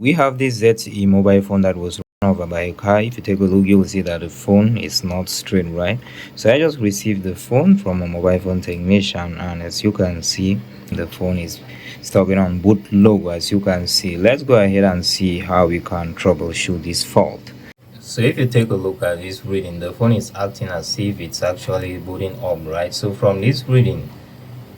We have this ZTE mobile phone that was run over by a car. If you take a look, you will see that the phone is not straight, right? So I just received the phone from a mobile phone technician, and as you can see, the phone is stopping on boot low. As you can see, let's go ahead and see how we can troubleshoot this fault. So if you take a look at this reading, the phone is acting as if it's actually booting up, right? So from this reading,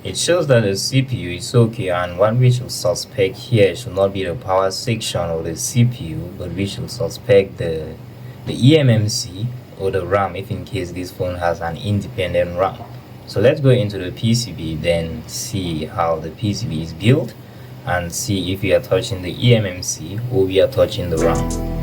it shows that the CPU is okay, and what we should suspect here should not be the power section of the CPU, but we should suspect the EMMC or the RAM, if in case this phone has an independent RAM. So let's go into the PCB, then see how the PCB is built and see if we are touching the EMMC or we are touching the RAM.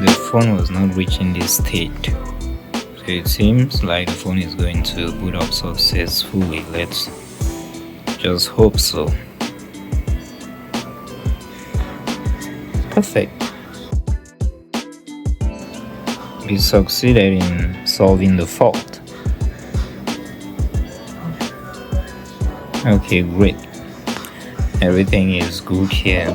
The phone was not reaching this state, so it seems like the phone is going to boot up successfully. Let's just hope so. Perfect. We succeeded in solving the fault. Okay, great. Everything is good here.